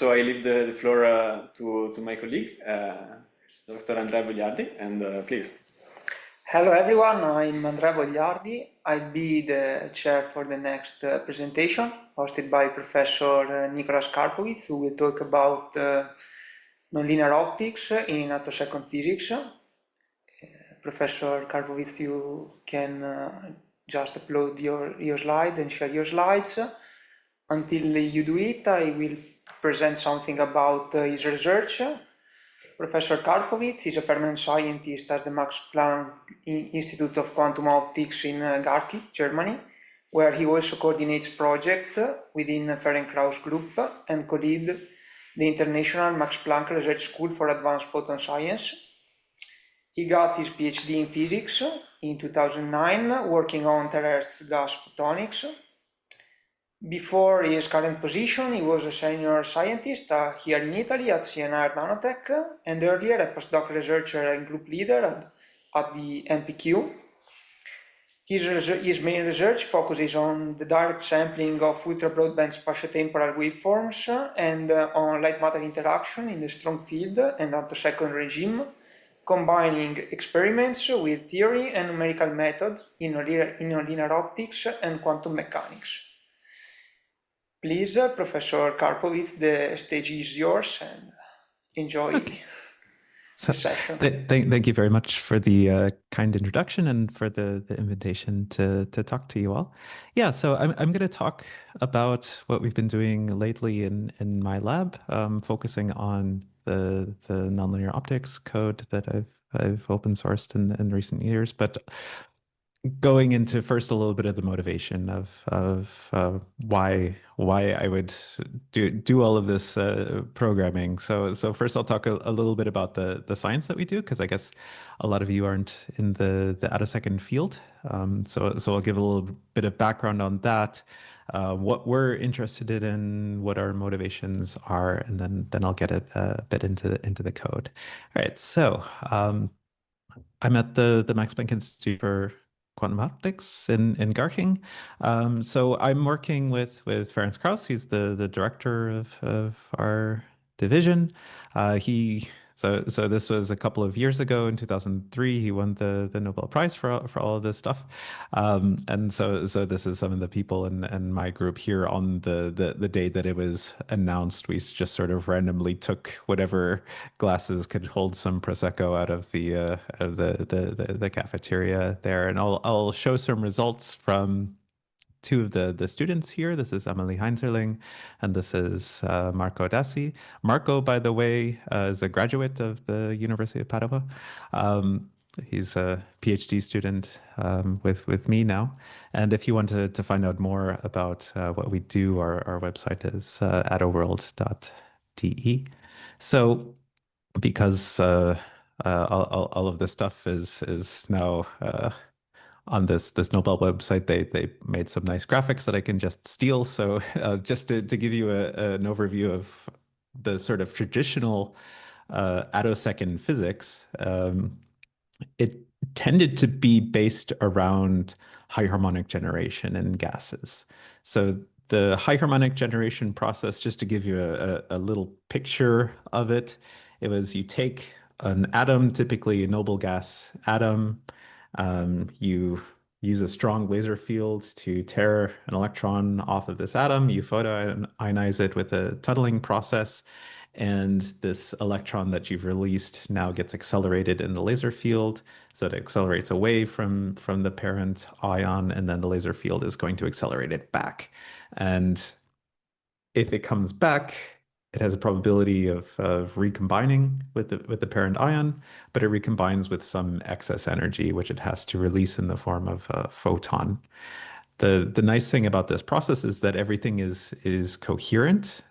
So I leave the floor to my colleague, Dr. Andrea Vogliardi, and please. Hello everyone, I'm Andrea Vogliardi. I'll be the chair for the next presentation, hosted by Professor Nicolas Karpowicz, who will talk about nonlinear optics in attosecond physics. Professor Karpowicz, you can just upload your slide and share your slides. Until you do it, I will present something about his research. Professor Karpowicz is a permanent scientist at the Max Planck Institute of Quantum Optics in Garching, Germany, where he also coordinates projects within the Ferencz Group and co-lead the International Max Planck Research School for Advanced Photon Science. He got his PhD in physics in 2009, working on terrestrial gas photonics. Before his current position, he was a senior scientist here in Italy at CNR Nanotech, and earlier a postdoc researcher and group leader at the MPQ. His main research focuses on the direct sampling of ultra-broadband spatiotemporal waveforms and on light-matter interaction in the strong field and attosecond regime, combining experiments with theory and numerical methods in nonlinear optics and quantum mechanics. Please, Professor Karpowicz, the stage is yours, and enjoy the session. Thank you very much for the kind introduction and for the invitation to talk to you all. Yeah, so I'm going to talk about what we've been doing lately in my lab, focusing on the nonlinear optics code that I've open sourced in recent years, but going into first a little bit of the motivation of why I would do all of this programming. So first I'll talk a little bit about the science that we do, because I guess a lot of you aren't in the attosecond field. So I'll give a little bit of background on that, what we're interested in, what our motivations are, and then I'll get a bit into the code. All right, so I'm at the Max Planck Institute for Quantum Optics in Garching. So I'm working with Ferenc Krauss. He's the director of our division. So this was a couple of years ago in 2003. He won the Nobel Prize for all of this stuff. And so this is some of the people in my group here on the day that it was announced. We just sort of randomly took whatever glasses could hold some prosecco out of the cafeteria there, and I'll show some results from two of the students here. This is Emily Heinzerling, and this is Marco Dassi. Marco, by the way, is a graduate of the University of Padua. He's a PhD student with me now. And if you want to find out more about what we do, our website is attoworld.de. So because all of this stuff is now on this Nobel website, they made some nice graphics that I can just steal. So just to give you an overview of the sort of traditional attosecond physics, it tended to be based around high harmonic generation in gases. So the high harmonic generation process, just to give you a little picture of it, it was you take an atom, typically a noble gas atom, you use a strong laser field to tear an electron off of this atom. You photoionize it with a tunneling process, and this electron that you've released now gets accelerated in the laser field. So it accelerates away from the parent ion, and then the laser field is going to accelerate it back. And if it comes back, it has a probability of recombining with the parent ion, but it recombines with some excess energy, which it has to release in the form of a photon. The nice thing about this process is that everything is coherent.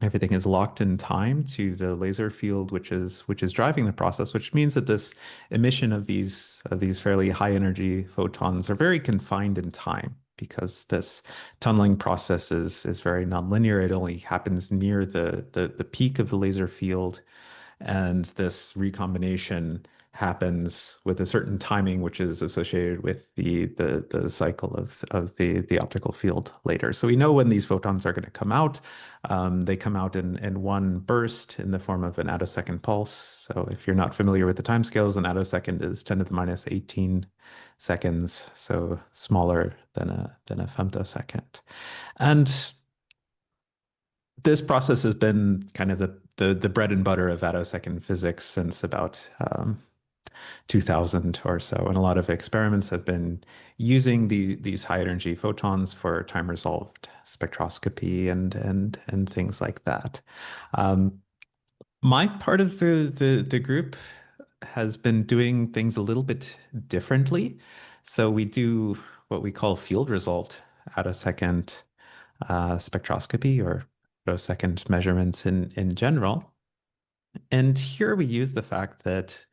Everything is locked in time to the laser field, which is driving the process, which means that this emission of these fairly high energy photons are very confined in time, because this tunneling process is very nonlinear. It only happens near the peak of the laser field, and this recombination happens with a certain timing, which is associated with the cycle of the optical field later. So we know when these photons are going to come out. They come out in one burst in the form of an attosecond pulse. So if you're not familiar with the timescales, an attosecond is 10 to the minus 18 seconds, so smaller than a femtosecond. And this process has been kind of the bread and butter of attosecond physics since about 2000 or so. And a lot of experiments have been using these high energy photons for time resolved spectroscopy and things like that. My part of the group has been doing things a little bit differently. So we do what we call field resolved attosecond spectroscopy or attosecond measurements in general. And here we use the fact that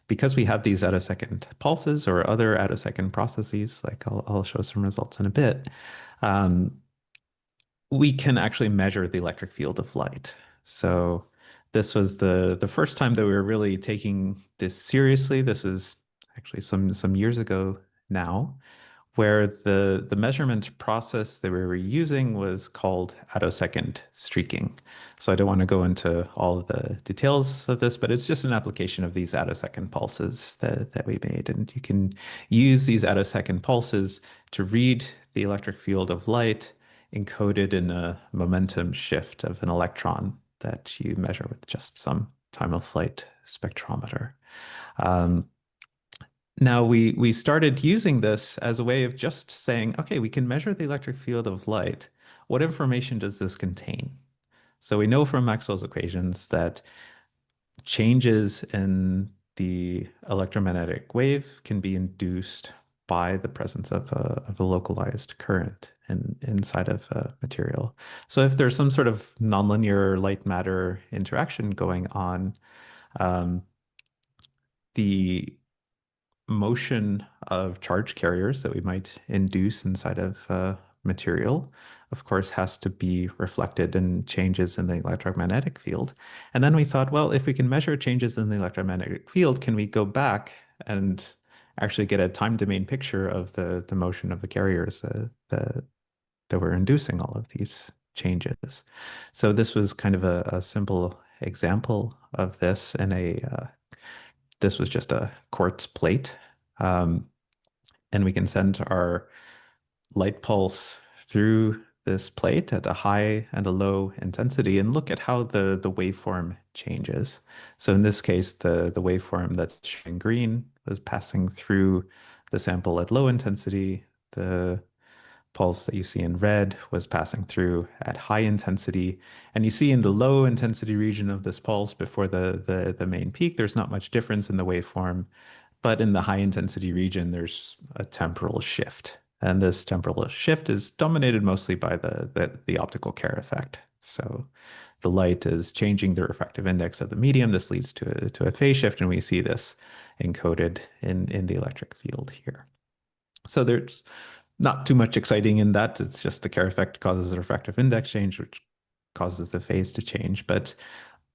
because we have these attosecond pulses or other attosecond processes, like I'll show some results in a bit, we can actually measure the electric field of light. So this was the first time that we were really taking this seriously. This was actually some years ago now, where the measurement process that we were using was called attosecond streaking. So I don't want to go into all of the details of this, but it's just an application of these attosecond pulses that we made. And you can use these attosecond pulses to read the electric field of light encoded in a momentum shift of an electron that you measure with just some time of flight spectrometer. Now we started using this as a way of just saying, okay, we can measure the electric field of light. What information does this contain? So we know from Maxwell's equations that changes in the electromagnetic wave can be induced by the presence of a localized current inside of a material. So if there's some sort of nonlinear light matter interaction going on, the motion of charge carriers that we might induce inside of material, of course, has to be reflected in changes in the electromagnetic field. And then we thought, well, if we can measure changes in the electromagnetic field, can we go back and actually get a time domain picture of the motion of the carriers that were inducing all of these changes? So this was kind of a simple example of this in this was just a quartz plate. And we can send our light pulse through this plate at a high and a low intensity and look at how the waveform changes. So in this case, the waveform that's showing green was passing through the sample at low intensity. The pulse that you see in red was passing through at high intensity. And you see in the low intensity region of this pulse before the main peak, there's not much difference in the waveform. But in the high intensity region, there's a temporal shift. And this temporal shift is dominated mostly by the optical Kerr effect. So the light is changing the refractive index of the medium. This leads to a phase shift, and we see this encoded in the electric field here. So there's not too much exciting in that. It's just the Kerr effect causes a refractive index change, which causes the phase to change. But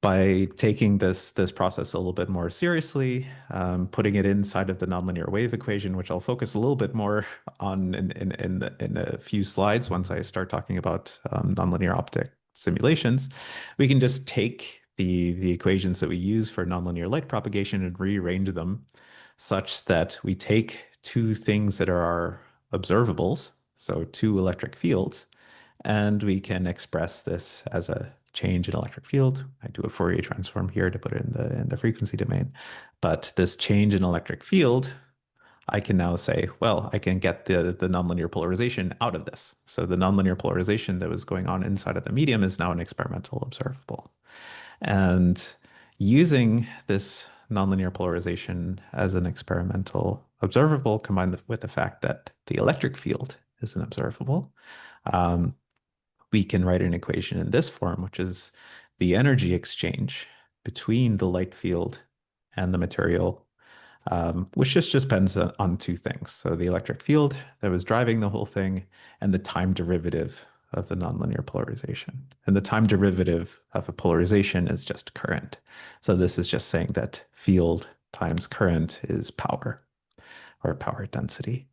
by taking this process a little bit more seriously, putting it inside of the nonlinear wave equation, which I'll focus a little bit more on in a few slides once I start talking about nonlinear optic simulations, we can just take the equations that we use for nonlinear light propagation and rearrange them such that we take two things that are our observables, so two electric fields, and we can express this as a change in electric field. I do a Fourier transform here to put it in the frequency domain. But this change in electric field, I can now say, well, I can get the nonlinear polarization out of this. So the nonlinear polarization that was going on inside of the medium is now an experimental observable. And using this nonlinear polarization as an experimental observable combined with the fact that the electric field is an observable, we can write an equation in this form, which is the energy exchange between the light field and the material, which just depends on two things. So the electric field that was driving the whole thing and the time derivative of the nonlinear polarization. And the time derivative of a polarization is just current. So this is just saying that field times current is power, or power density.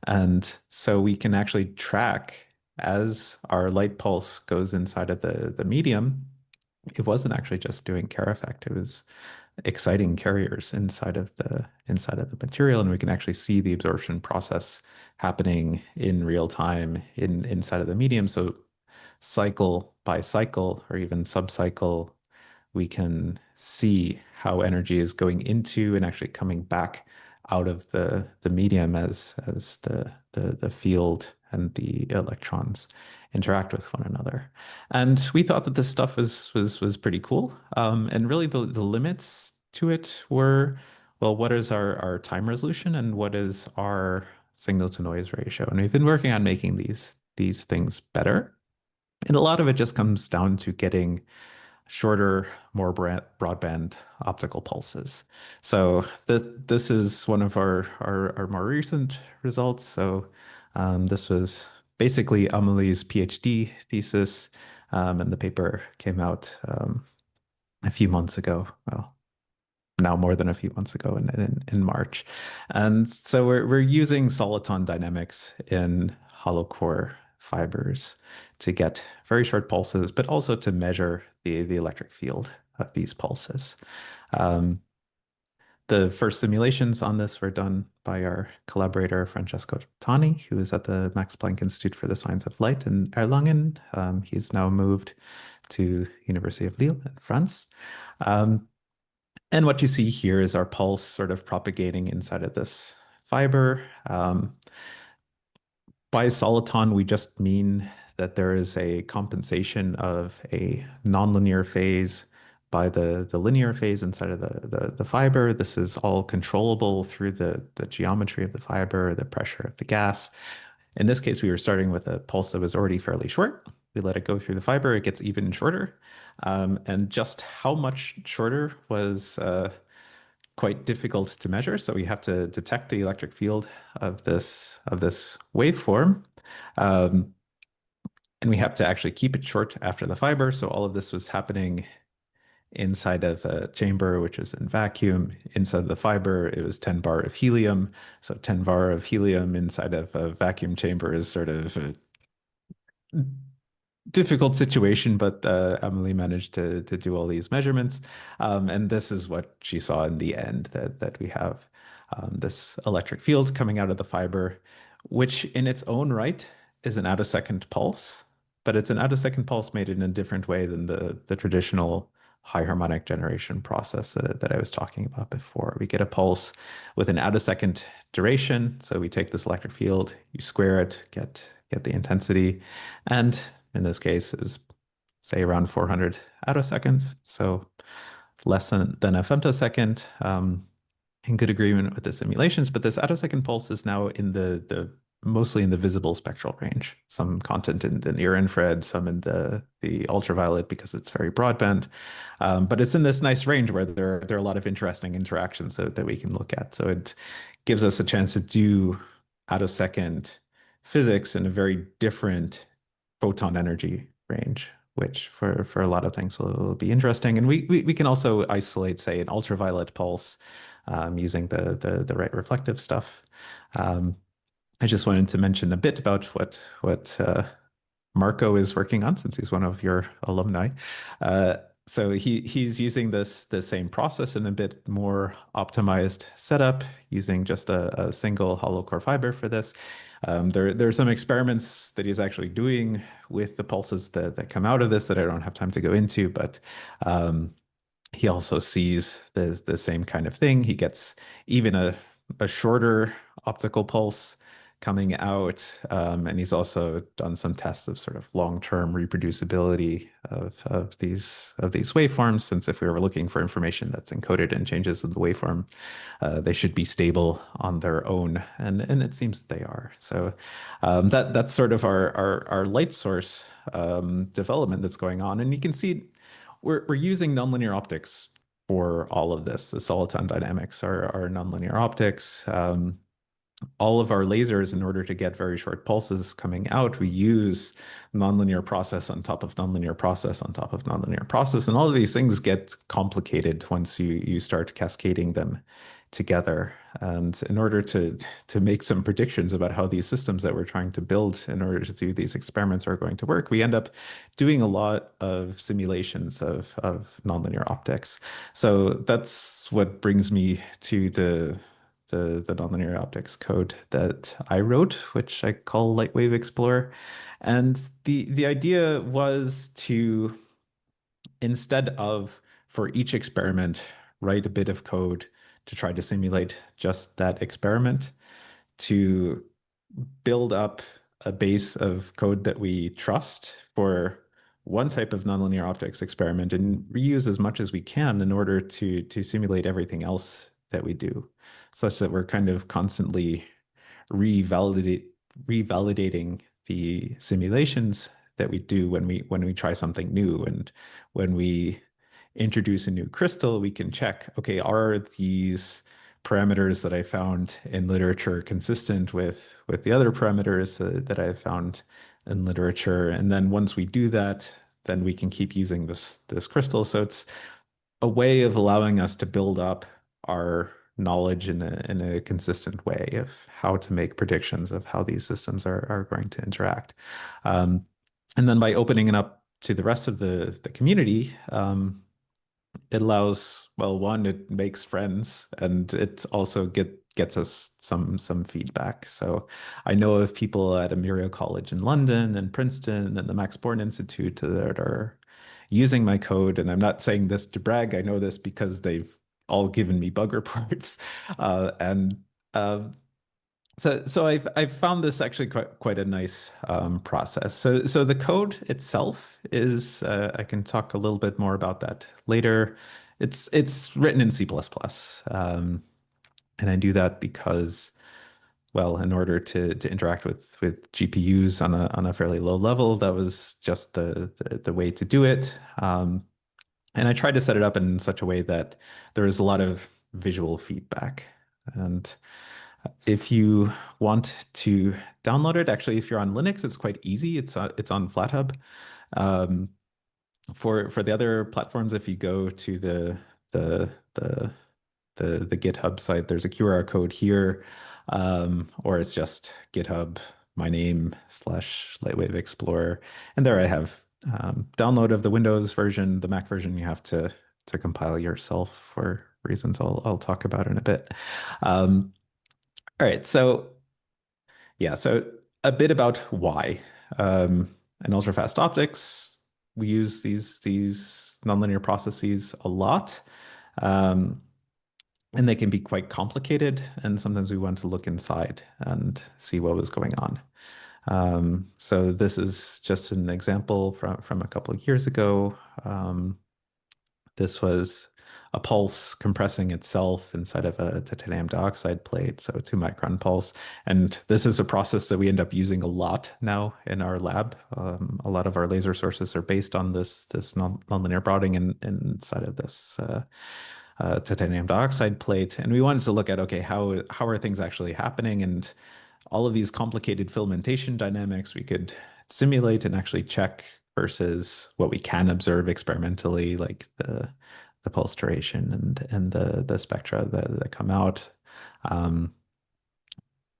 And so we can actually track as our light pulse goes inside of the medium. It wasn't actually just doing care effect, it was exciting carriers inside of the material, and we can actually see the absorption process happening in real time inside of the medium. So cycle by cycle or even sub-cycle, we can see how energy is going into and actually coming back out of the medium as the field and the electrons interact with one another. And we thought that this stuff was pretty cool. And really the limits to it were, well, what is our time resolution and what is our signal to noise ratio? And we've been working on making these things better. And a lot of it just comes down to getting shorter, more broadband optical pulses. So this is one of our more recent results. So this was basically Amelie's PhD thesis, and the paper came out a few months ago. Well, now more than a few months ago in March. And so we're using soliton dynamics in hollow core fibers to get very short pulses, but also to measure the electric field of these pulses. The first simulations on this were done by our collaborator Francesco Tani, who is at the Max Planck Institute for the Science of Light in Erlangen. He's now moved to University of Lille in France. And what you see here is our pulse sort of propagating inside of this fiber. By soliton, we just mean that there is a compensation of a nonlinear phase by the linear phase inside of the fiber. This is all controllable through the geometry of the fiber, the pressure of the gas. In this case, we were starting with a pulse that was already fairly short. We let it go through the fiber, it gets even shorter. And just how much shorter was quite difficult to measure. So we have to detect the electric field of this waveform. And we have to actually keep it short after the fiber. So all of this was happening inside of a chamber, which is in vacuum. Inside the fiber, it was 10 bar of helium. So 10 bar of helium inside of a vacuum chamber is sort of a difficult situation, but Emily managed to do all these measurements. And this is what she saw in the end, that we have this electric field coming out of the fiber, which in its own right is an out-of-second pulse, but it's an out-of-second pulse made in a different way than the traditional high harmonic generation process that I was talking about before. We get a pulse with an out-of-second duration. So we take this electric field, you square it, get the intensity, and in this case is say around 400 attoseconds, so less than a femtosecond, in good agreement with the simulations. But this attosecond pulse is now in the mostly in the visible spectral range, some content in the near infrared, some in the ultraviolet because it's very broadband. But it's in this nice range where there are a lot of interesting interactions that we can look at. So it gives us a chance to do attosecond physics in a very different photon energy range, which for a lot of things will be interesting. And we can also isolate, say, an ultraviolet pulse using the right reflective stuff. I just wanted to mention a bit about what Marco is working on, since he's one of your alumni. So he's using the same process in a bit more optimized setup, using just a single hollow core fiber for this. There are some experiments that he's actually doing with the pulses that come out of this that I don't have time to go into, but he also sees the same kind of thing. He gets even a shorter optical pulse coming out, and he's also done some tests of sort of long-term reproducibility of these waveforms, since if we were looking for information that's encoded in changes in the waveform, they should be stable on their own, and it seems that they are. So that's sort of our light source development that's going on, and you can see we're using nonlinear optics for all of this. The soliton dynamics are nonlinear optics. all of our lasers, in order to get very short pulses coming out, we use nonlinear process on top of nonlinear process on top of nonlinear process. And all of these things get complicated once you start cascading them together. And in order to make some predictions about how these systems that we're trying to build in order to do these experiments are going to work, we end up doing a lot of simulations of nonlinear optics. So that's what brings me to the nonlinear optics code that I wrote, which I call Lightwave Explorer. And the idea was to, instead of for each experiment, write a bit of code to try to simulate just that experiment, to build up a base of code that we trust for one type of nonlinear optics experiment and reuse as much as we can in order to simulate everything else that we do, such that we're kind of constantly revalidate revalidating the simulations that we do when we try something new. And when we introduce a new crystal, we can check, okay, are these parameters that I found in literature consistent with the other parameters that I found in literature? And then once we do that, then we can keep using this crystal. So it's a way of allowing us to build up our knowledge in a consistent way of how to make predictions of how these systems are going to interact. And then by opening it up to the rest of the community, it allows, well, one, it makes friends, and it also gets us some feedback. So I know of people at Imperial College in London and Princeton and the Max Born Institute that are using my code. And I'm not saying this to brag. I know this because they've all given me bug reports. And so I've found this actually quite a nice process. So the code itself is I can talk a little bit more about that later. It's written in C++, and I do that because, well, in order to interact with GPUs on a fairly low level, that was just the way to do it. And I tried to set it up in such a way that there is a lot of visual feedback. And if you want to download it, actually, if you're on Linux, it's quite easy. It's on FlatHub. For the other platforms, if you go to the the GitHub site, there's a QR code here, or it's just GitHub, my name /Lightwave Explorer, and there I have download of the Windows version. The Mac version you have to compile yourself for reasons I'll talk about in a bit. All right, so yeah, so a bit about why. In ultrafast optics, we use these nonlinear processes a lot, and they can be quite complicated. And sometimes we want to look inside and see what was going on. So this is just an example from a couple of years ago. This was a pulse compressing itself inside of a titanium dioxide plate, so a 2-micron pulse. And this is a process that we end up using a lot now in our lab. A lot of our laser sources are based on this nonlinear broadening inside of this titanium dioxide plate. And we wanted to look at, okay, how are things actually happening? And all of these complicated filamentation dynamics we could simulate and actually check versus what we can observe experimentally, like the pulse duration and the spectra that come out.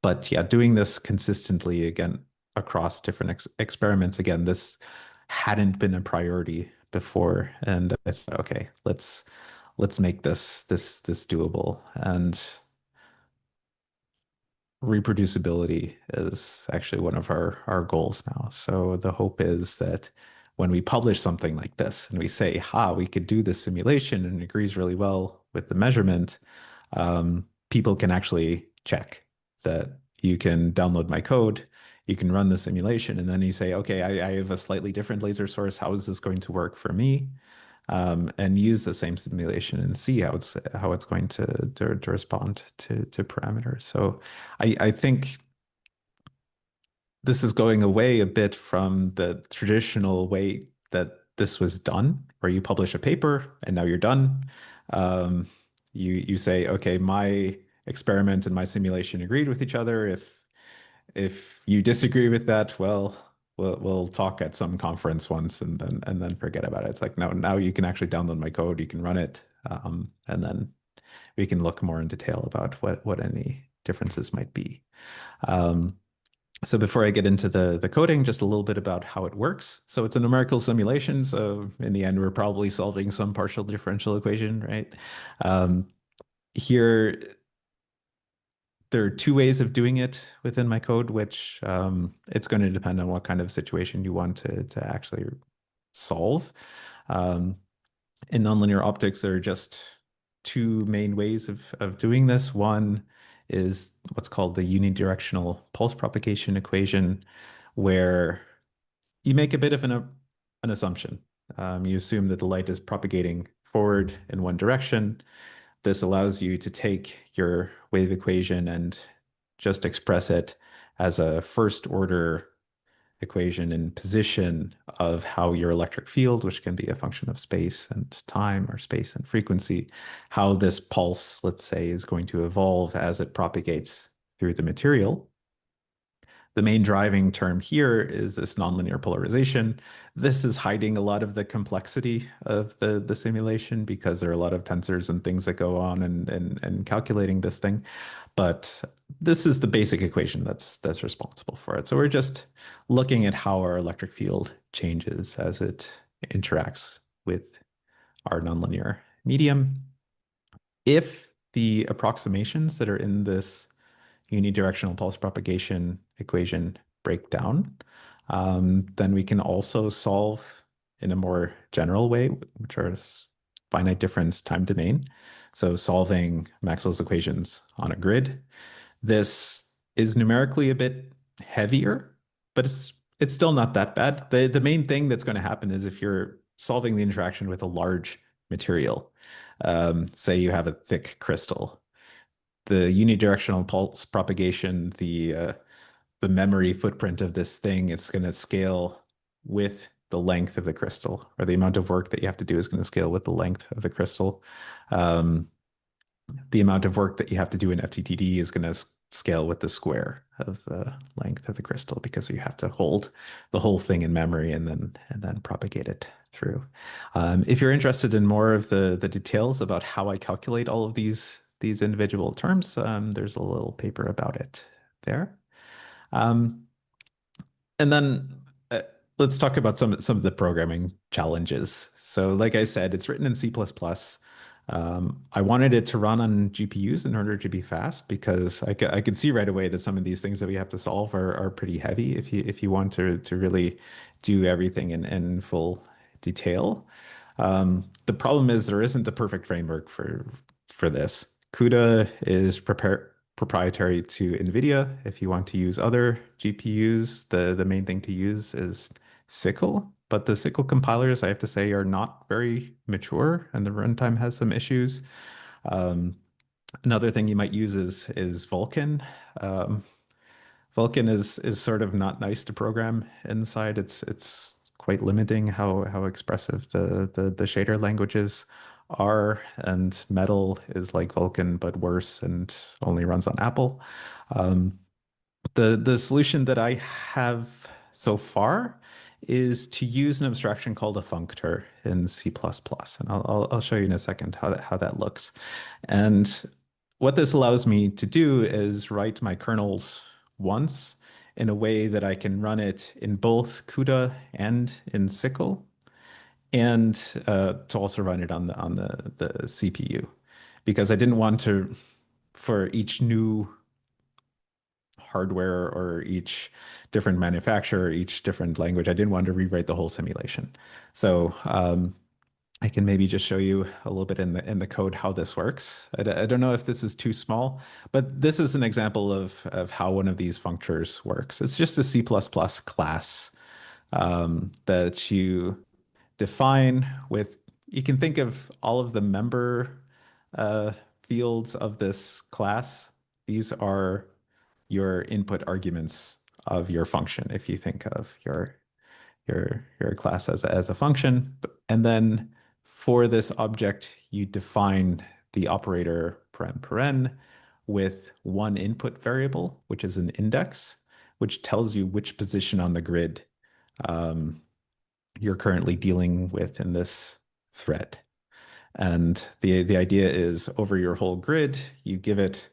But yeah, doing this consistently again across different experiments, again, this hadn't been a priority before, and I thought, okay, let's make this doable. And reproducibility is actually one of our goals now. So the hope is that when we publish something like this and we say, we could do this simulation and it agrees really well with the measurement, people can actually check that you can download my code, you can run the simulation, and then you say, okay, I have a slightly different laser source. How is this going to work for me? And use the same simulation and see how it's going to respond to parameters. So I think this is going away a bit from the traditional way that this was done, where you publish a paper and now you're done. You say, okay, my experiment and my simulation agreed with each other. If you disagree with that, well, we'll talk at some conference once and then forget about it. It's like now you can actually download my code, you can run it, and then we can look more in detail about what any differences might be. So before I get into the coding, just a little bit about how it works. So it's a numerical simulation. So in the end, we're probably solving some partial differential equation, right? Here, there are two ways of doing it within my code, which it's going to depend on what kind of situation you want to actually solve. In nonlinear optics, there are just two main ways of doing this. One is what's called the unidirectional pulse propagation equation, where you make a bit of an assumption. You assume that the light is propagating forward in one direction. This allows you to take your wave equation and just express it as a first order equation in position of how your electric field, which can be a function of space and time or space and frequency, how this pulse, let's say, is going to evolve as it propagates through the material. The main driving term here is this nonlinear polarization. This is hiding a lot of the complexity of the simulation because there are a lot of tensors and things that go on and calculating this thing. But this is the basic equation that's responsible for it. So we're just looking at how our electric field changes as it interacts with our nonlinear medium. If the approximations that are in this unidirectional pulse propagation equation break down, then we can also solve in a more general way, which are finite difference time domain. So solving Maxwell's equations on a grid. This is numerically a bit heavier, but it's still not that bad. The main thing that's going to happen is if you're solving the interaction with a large material, say you have a thick crystal, the unidirectional pulse propagation, the memory footprint of this thing is going to scale with the length of the crystal, or the amount of work that you have to do is going to scale with the length of the crystal. The amount of work that you have to do in FTTD is going to scale with the square of the length of the crystal, because you have to hold the whole thing in memory and then propagate it through. If you're interested in more of the details about how I calculate all of these individual terms, there's a little paper about it there. And then let's talk about some of the programming challenges. So like I said, it's written in C++. I wanted it to run on GPUs in order to be fast, because I could see right away that some of these things that we have to solve are pretty heavy if you want to really do everything in full detail. The problem is there isn't a perfect framework for this. CUDA is proprietary to NVIDIA. If you want to use other GPUs, the main thing to use is SYCL, but the SYCL compilers, I have to say, are not very mature, and the runtime has some issues. Another thing you might use is Vulkan. Vulkan is sort of not nice to program inside. It's quite limiting how expressive the shader languages are, and Metal is like Vulkan but worse and only runs on Apple. The solution that I have so far is to use an abstraction called a functor in C++, and I'll show you in a second how that looks. And what this allows me to do is write my kernels once in a way that I can run it in both CUDA and in SYCL, and to also run it on the CPU, because I didn't want to, for each new hardware or each different manufacturer, each different language, I didn't want to rewrite the whole simulation. So I can maybe just show you a little bit in the code how this works. I don't know if this is too small, but this is an example of how one of these functors works. It's just a C++ class that you define with, you can think of all of the member fields of this class. These are your input arguments of your function, if you think of your class as a function. And then for this object, you define the operator paren, with one input variable, which is an index, which tells you which position on the grid um, you're currently dealing with in this thread. And the idea is over your whole grid, you give it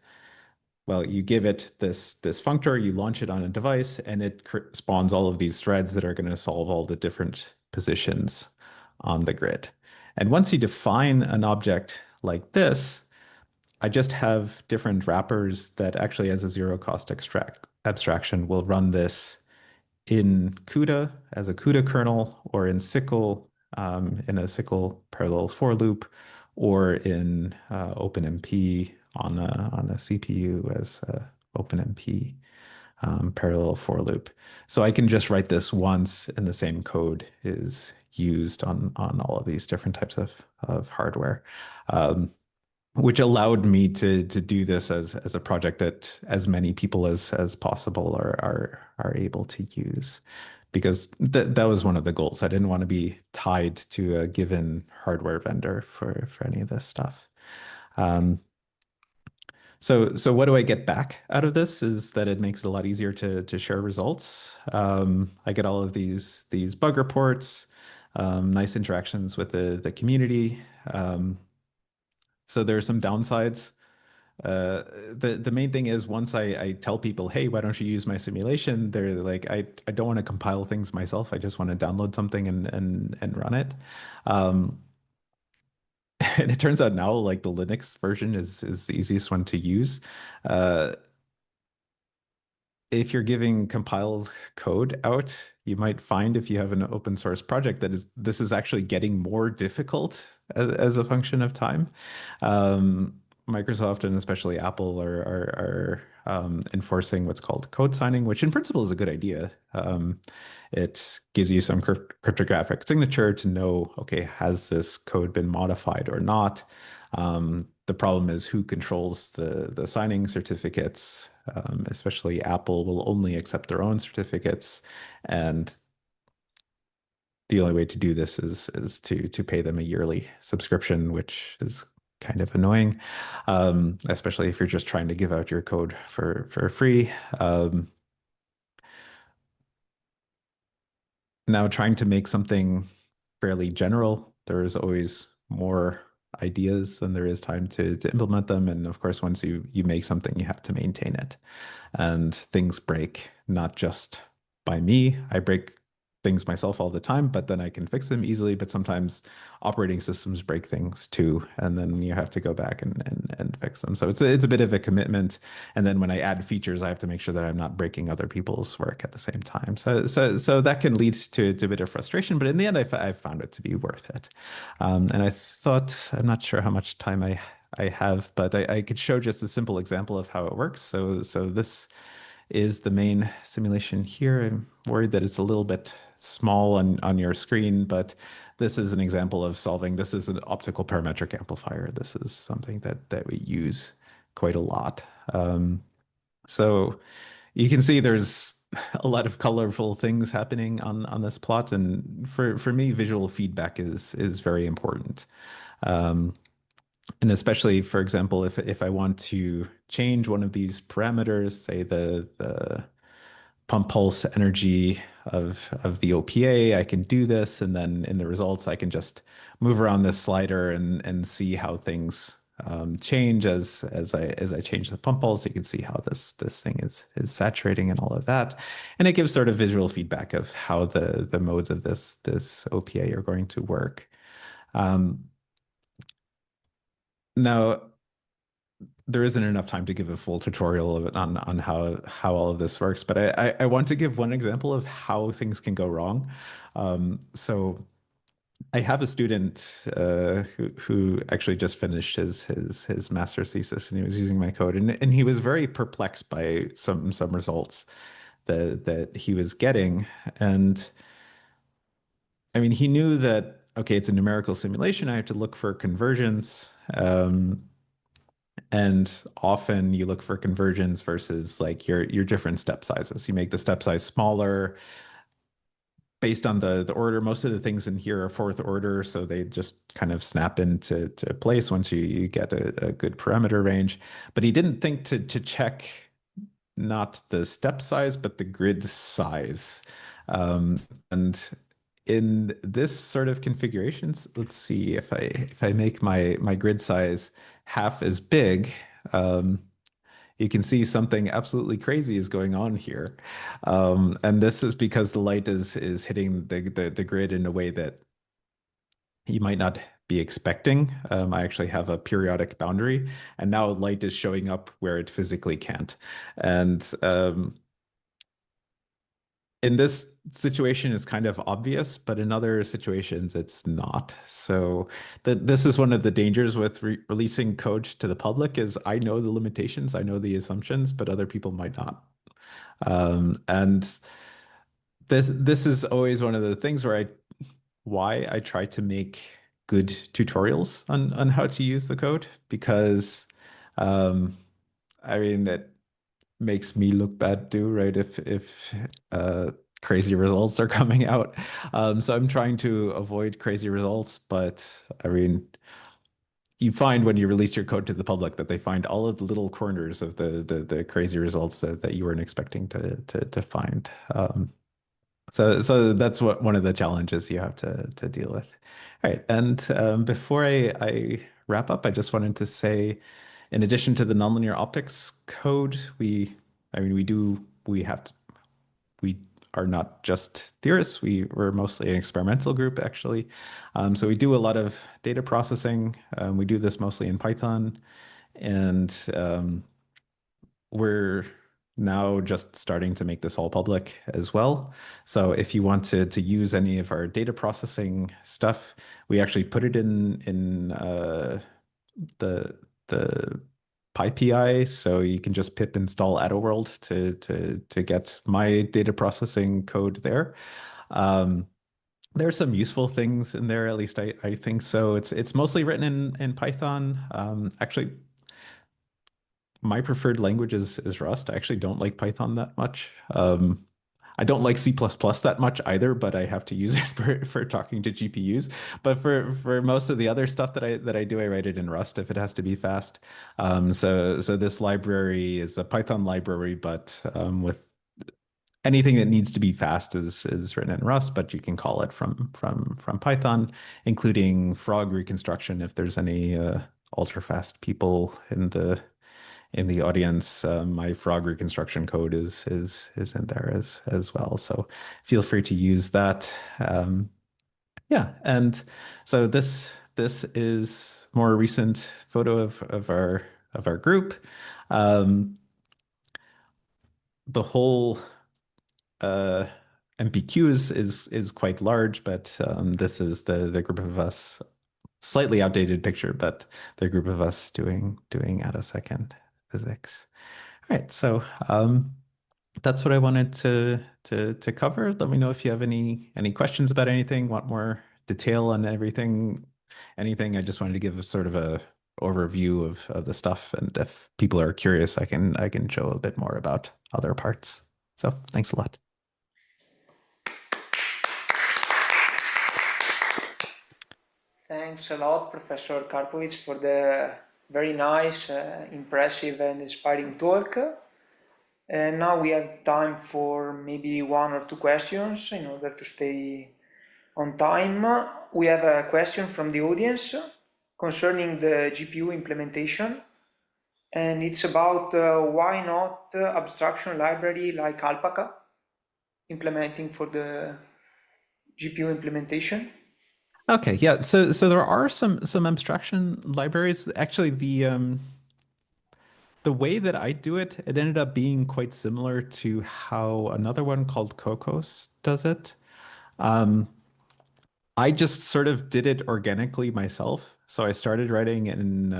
this functor, you launch it on a device, and it spawns all of these threads that are going to solve all the different positions on the grid. And once you define an object like this, I just have different wrappers that actually, as a zero cost abstraction, will run this in CUDA as a CUDA kernel, or in SYCL in a SYCL parallel for loop, or in OpenMP on a CPU as a OpenMP parallel for loop. So I can just write this once, and the same code is used on all of these different types of hardware. Which allowed me to do this as a project that as many people as possible are able to use, because that was one of the goals. I didn't want to be tied to a given hardware vendor for any of this stuff. So what do I get back out of this is that it makes it a lot easier to share results. I get all of these bug reports, nice interactions with the community. So there are some downsides. The main thing is once I tell people, hey, why don't you use my simulation? They're like, I don't want to compile things myself. I just want to download something and run it. And it turns out now like the Linux version is the easiest one to use. If you're giving compiled code out, you might find if you have an open source project that this is actually getting more difficult as a function of time. Microsoft and especially Apple are enforcing what's called code signing, which in principle is a good idea. It gives you some cryptographic signature to know, okay, has this code been modified or not? The problem is who controls the signing certificates. Especially Apple will only accept their own certificates, and the only way to do this is to pay them a yearly subscription, which is kind of annoying, especially if you're just trying to give out your code for free. Now, trying to make something fairly general, there is always more ideas than there is time to implement them. And of course, once you make something, you have to maintain it. And things break, not just by me. I break things myself all the time, but then I can fix them easily. But sometimes operating systems break things too, and then you have to go back and fix them. So it's a bit of a commitment. And then when I add features, I have to make sure that I'm not breaking other people's work at the same time. So that can lead to a bit of frustration, but in the end, I found it to be worth it. And I thought, I'm not sure how much time I have, but I could show just a simple example of how it works. So this is the main simulation here. I'm worried that it's a little bit small on your screen, but this is an example of solving. This is an optical parametric amplifier. This is something that we use quite a lot. So you can see there's a lot of colorful things happening on this plot, and for me, visual feedback is very important. And especially, for example, if I want to change one of these parameters, say the pump pulse energy of the OPA, I can do this, and then in the results, I can just move around this slider and see how things change as I change the pump pulse. You can see how this thing is saturating and all of that, and it gives sort of visual feedback of how the modes of this OPA are going to work. Now, there isn't enough time to give a full tutorial of it on how all of this works, but I want to give one example of how things can go wrong. So I have a student who actually just finished his master's thesis, and he was using my code, and he was very perplexed by some results that he was getting. And I mean, he knew that, okay, it's a numerical simulation. I have to look for convergence. And often you look for convergence versus like your different step sizes. You make the step size smaller. based on the order. Most of the things in here are fourth order, so they just kind of snap into place once you get a good parameter range. But he didn't think to check not the step size, but the grid size. And in this sort of configurations, let's see if I make my grid size half as big, you can see something absolutely crazy is going on here. And this is because the light is hitting the grid in a way that you might not be expecting. I actually have a periodic boundary, and now light is showing up where it physically can't. And in this situation, it's kind of obvious, but in other situations, it's not. So this is one of the dangers with releasing code to the public is I know the limitations, I know the assumptions, but other people might not. And this is always one of the things why I try to make good tutorials on how to use the code, because I mean it makes me look bad too, right? If crazy results are coming out. So I'm trying to avoid crazy results, but I mean, you find when you release your code to the public that they find all of the little corners of the crazy results that you weren't expecting to find. So that's what one of the challenges you have to deal with. All right, and before I wrap up, I just wanted to say, in addition to the nonlinear optics code, I mean, we have to, we are not just theorists. We're mostly an experimental group, actually. So we do a lot of data processing. We do this mostly in Python, and we're now just starting to make this all public as well. So if you want to use any of our data processing stuff, we actually put it in the PyPI, so you can just pip install AttoWorld to get my data processing code there. There's some useful things in there, at least I think so. It's mostly written in Python. Actually, my preferred language is Rust. I actually don't like Python that much. I don't like C++ that much either, but I have to use it for talking to GPUs. But for most of the other stuff that I do, I write it in Rust if it has to be fast. So this library is a Python library, but with anything that needs to be fast is written in Rust, but you can call it from Python, including frog reconstruction if there's any ultra fast people in the audience. My frog reconstruction code is in there as well. So feel free to use that. Yeah, and so this is more recent photo of our group. The whole MPQ is quite large, but this is the group of us. Slightly outdated picture, but the group of us doing attosecond physics. All right, so that's what I wanted to cover. Let me know if you have any questions about anything, want more detail on everything, anything. I just wanted to give a sort of a overview of the stuff, and if people are curious, I can show a bit more about other parts. So thanks a lot. Thanks a lot, Professor Karpowicz, for the very nice, impressive and inspiring talk. And now we have time for maybe one or two questions in order to stay on time. We have a question from the audience concerning the GPU implementation, and it's about why not abstraction library like Alpaca implementing for the GPU implementation. Okay, yeah. So there are some abstraction libraries. Actually, the way that I do it, it ended up being quite similar to how another one called Cocos does it. Um, I just sort of did it organically myself. So I started writing in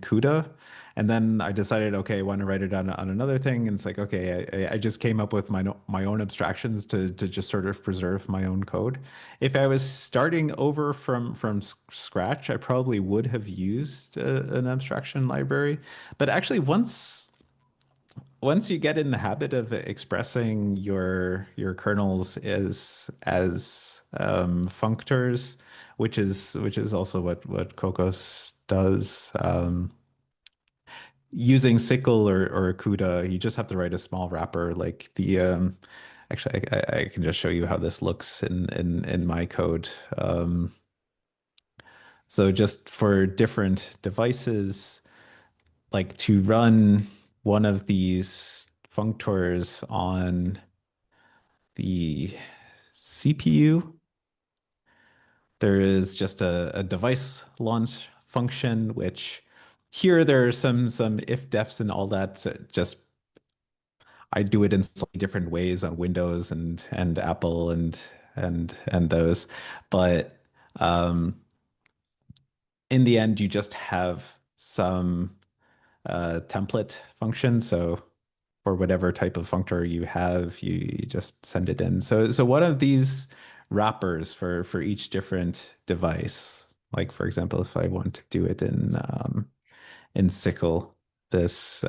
CUDA, and then I decided, okay, I want to write it on another thing. And it's like, okay, I just came up with my own abstractions to just sort of preserve my own code. If I was starting over from scratch, I probably would have used an abstraction library. But actually, once you get in the habit of expressing your kernels as functors, which is also what Cocos does, using Sickle or CUDA, you just have to write a small wrapper like the actually I can just show you how this looks in my code. So just for different devices, like to run one of these functors on the CPU, there is just a device launch function, which here there are some if defs and all that. So just I do it in slightly different ways on Windows and Apple and those, but in the end, you just have some template function. So for whatever type of functor you have, you just send it in. So one of these wrappers for each different device, like for example, if I want to do it in Sickle, this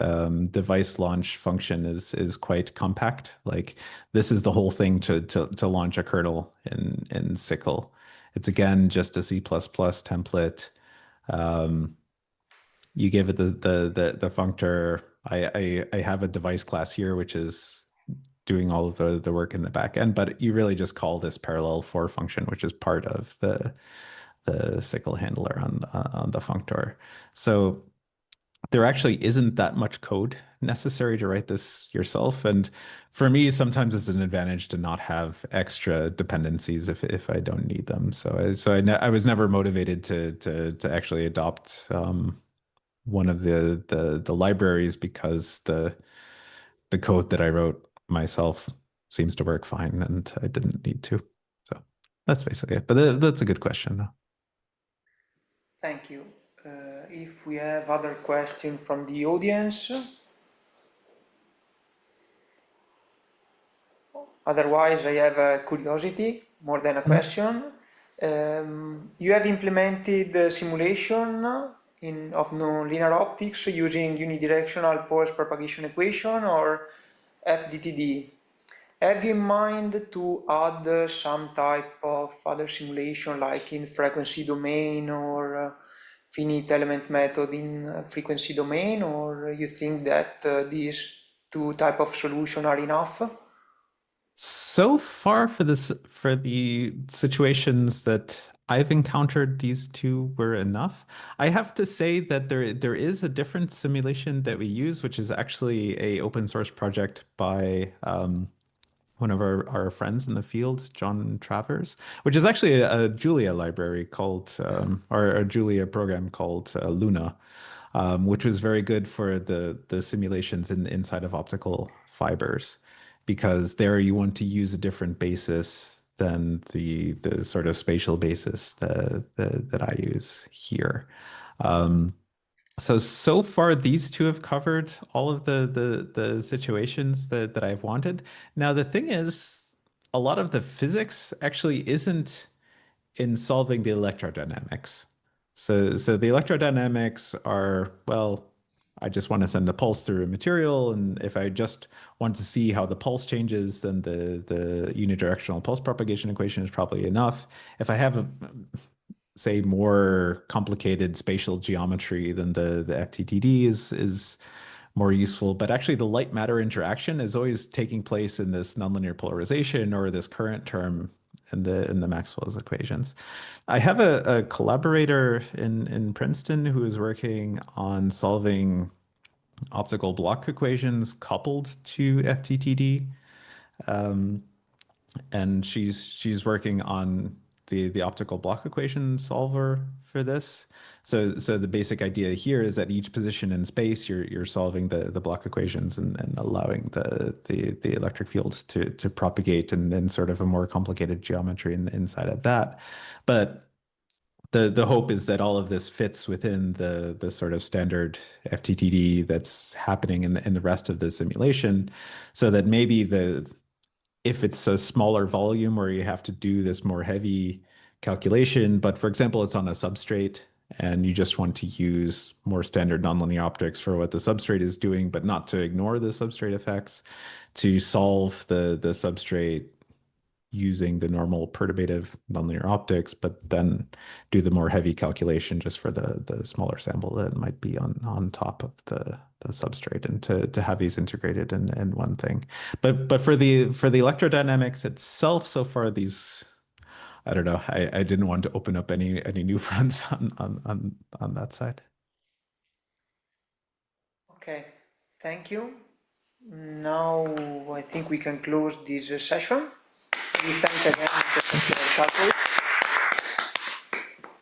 device launch function is quite compact. Like this is the whole thing to launch a kernel in Sickle. It's again just a C++ template. You give it the functor. I have a device class here, which is doing all of the work in the back end, but you really just call this parallel for function, which is part of the Sickle handler on the functor. So there actually isn't that much code necessary to write this yourself. And for me, sometimes it's an advantage to not have extra dependencies if I don't need them. I was never motivated to actually adopt one of the libraries because the code that I wrote myself seems to work fine, and I didn't need to. So that's basically it. But that's a good question, though. Thank you. If we have other questions from the audience, otherwise I have a curiosity more than a question. You have implemented simulation of nonlinear optics using unidirectional pulse propagation equation or FDTD. Have you in mind to add some type of other simulation like in frequency domain or finite element method in frequency domain, or you think that these two type of solution are enough? So far for the situations that I've encountered, these two were enough. I have to say that there is a different simulation that we use, which is actually a open source project by one of our friends in the field, John Travers, which is actually a Julia library called, or a Julia program called Luna, which was very good for the simulations inside of optical fibers, because there you want to use a different basis than the sort of spatial basis that I use here. So far, these two have covered all of the situations that I've wanted. Now, the thing is, a lot of the physics actually isn't in solving the electrodynamics. So the electrodynamics are, well, I just want to send a pulse through a material, and if I just want to see how the pulse changes, then the unidirectional pulse propagation equation is probably enough. If I have a say more complicated spatial geometry, then the FTTD is more useful. But actually the light matter interaction is always taking place in this nonlinear polarization or this current term in the Maxwell's equations. I have a collaborator in Princeton who is working on solving optical block equations coupled to FTTD. And she's working on the optical block equation solver for this. So the basic idea here is that each position in space, you're solving the block equations and allowing the electric fields to propagate in sort of a more complicated geometry inside of that. But the hope is that all of this fits within the sort of standard FTTD that's happening in the rest of the simulation, so that maybe if it's a smaller volume where you have to do this more heavy calculation, but for example, it's on a substrate and you just want to use more standard nonlinear optics for what the substrate is doing, but not to ignore the substrate effects, to solve the substrate using the normal perturbative nonlinear optics, but then do the more heavy calculation just for the smaller sample that might be on top of the substrate, and to have these integrated in one thing. But for the electrodynamics itself, so far these, I don't know, I didn't want to open up any new fronts on that side. Okay, thank you. Now I think we can close this session. We thank again Professor Karpowicz.